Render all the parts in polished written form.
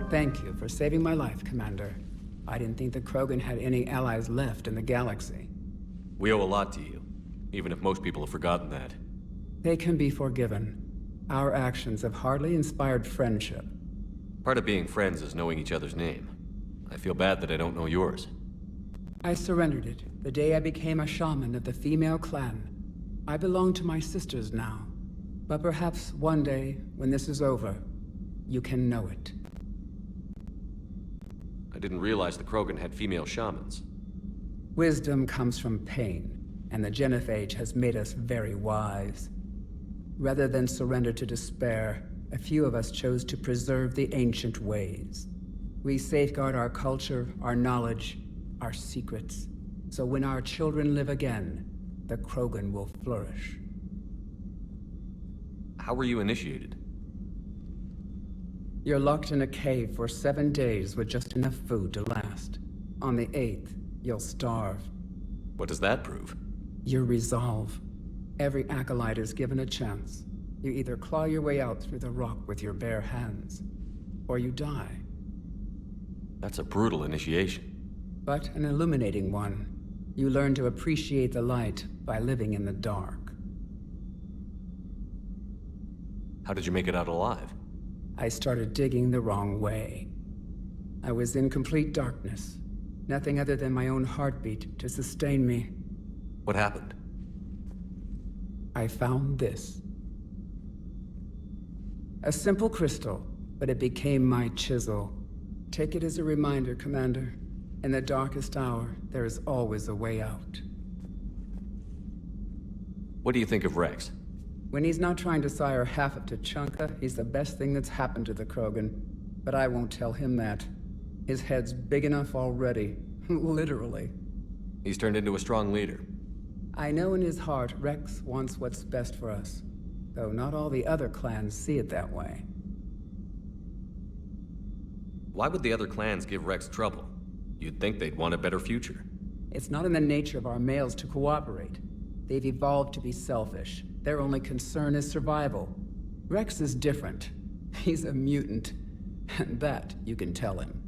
Thank you for saving my life, Commander. I didn't think the Krogan had any allies left in the galaxy. We owe a lot to you, even if most people have forgotten that. They can be forgiven. Our actions have hardly inspired friendship. Part of being friends is knowing each other's name. I feel bad that I don't know yours. I surrendered it the day I became a shaman of the female clan. I belong to my sisters now. But perhaps one day, when this is over, you can know it. I didn't realize the Krogan had female shamans. Wisdom comes from pain, and the Genophage has made us very wise. Rather than surrender to despair, a few of us chose to preserve the ancient ways. We safeguard our culture, our knowledge, our secrets, so when our children live again, the Krogan will flourish. How were you initiated? You're locked in a cave for 7 days with just enough food to last. On the 8th, you'll starve. What does that prove? Your resolve. Every acolyte is given a chance. You either claw your way out through the rock with your bare hands, or you die. That's a brutal initiation. But an illuminating one. You learn to appreciate the light by living in the dark. How did you make it out alive? I started digging the wrong way. I was in complete darkness. Nothing other than my own heartbeat to sustain me. What happened? I found this. A simple crystal, but it became my chisel. Take it as a reminder, Commander. In the darkest hour, there is always a way out. What do you think of Rex? When he's not trying to sire half of Tuchanka, he's the best thing that's happened to the Krogan. But I won't tell him that. His head's big enough already. Literally. He's turned into a strong leader. I know in his heart Rex wants what's best for us. Though not all the other clans see it that way. Why would the other clans give Rex trouble? You'd think they'd want a better future. It's not in the nature of our males to cooperate. They've evolved to be selfish. Their only concern is survival. Rex is different. He's a mutant. And that you can tell him.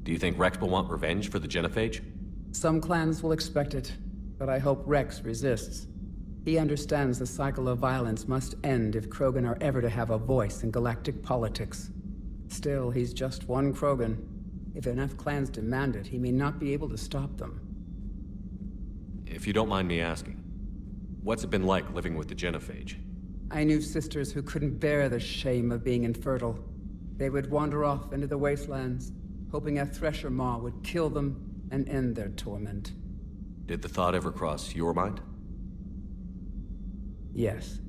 Do you think Rex will want revenge for the Genophage? Some clans will expect it, but I hope Rex resists. He understands the cycle of violence must end if Krogan are ever to have a voice in galactic politics. Still, he's just one Krogan. If enough clans demand it, he may not be able to stop them. If you don't mind me asking, what's it been like living with the Genophage? I knew sisters who couldn't bear the shame of being infertile. They would wander off into the wastelands, hoping a Thresher Maw would kill them and end their torment. Did the thought ever cross your mind? Yes.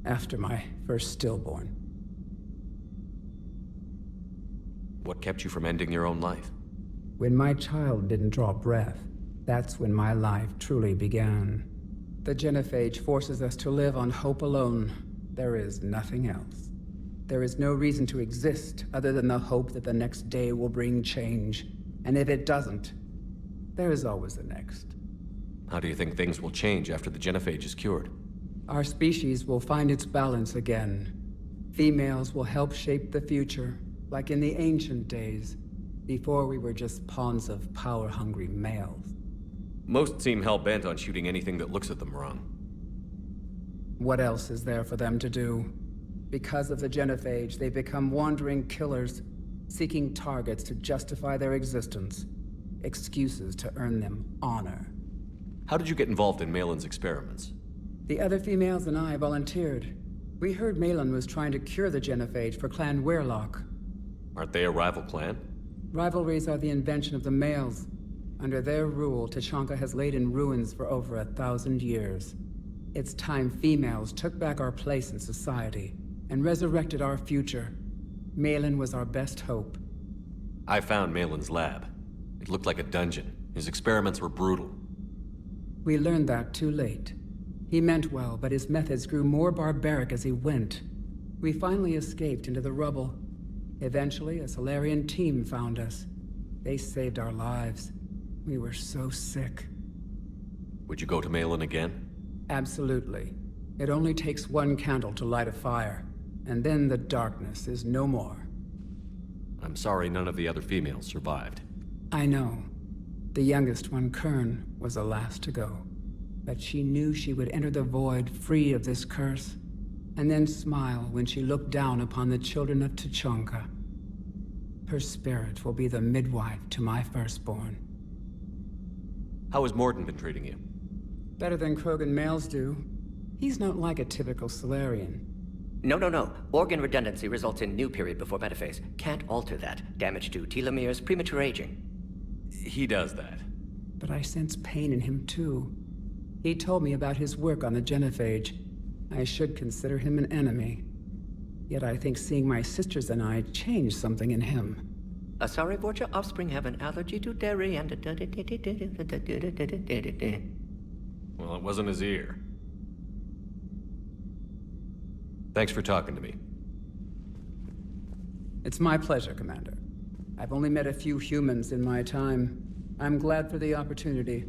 After my first stillborn. What kept you from ending your own life? When my child didn't draw breath, that's when my life truly began. The Genophage forces us to live on hope alone. There is nothing else. There is no reason to exist other than the hope that the next day will bring change. And if it doesn't, there is always the next. How do you think things will change after the Genophage is cured? Our species will find its balance again. Females will help shape the future, like in the ancient days, before we were just pawns of power-hungry males. Most seem hell-bent on shooting anything that looks at them wrong. What else is there for them to do? Because of the Genophage, they become wandering killers, seeking targets to justify their existence. Excuses to earn them honor. How did you get involved in Malin's experiments? The other females and I volunteered. We heard Malin was trying to cure the Genophage for Clan Weirlock. Aren't they a rival clan? Rivalries are the invention of the males. Under their rule, Tuchanka has laid in ruins for over 1,000 years. It's time females took back our place in society and resurrected our future. Malin was our best hope. I found Malin's lab. It looked like a dungeon. His experiments were brutal. We learned that too late. He meant well, but his methods grew more barbaric as he went. We finally escaped into the rubble. Eventually, a Solarian team found us. They saved our lives. We were so sick. Would you go to Malin again? Absolutely. It only takes one candle to light a fire, and then the darkness is no more. I'm sorry none of the other females survived. I know. The youngest one, Kern, was the last to go. But she knew she would enter the void free of this curse, and then smile when she looked down upon the children of Tuchanka. Her spirit will be the midwife to my firstborn. How has Mordin been treating you? Better than Krogan males do. He's not like a typical Solarian. No. Organ redundancy results in new period before metaphase. Can't alter that. Damage to telomeres, premature aging. He does that. But I sense pain in him too. He told me about his work on the genophage. I should consider him an enemy. Yet I think seeing my sisters and I changed something in him. Sorry, Vorcha, offspring have an allergy to dairy and... Well, it wasn't his ear. Thanks for talking to me. It's my pleasure, Commander. I've only met a few humans in my time. I'm glad for the opportunity.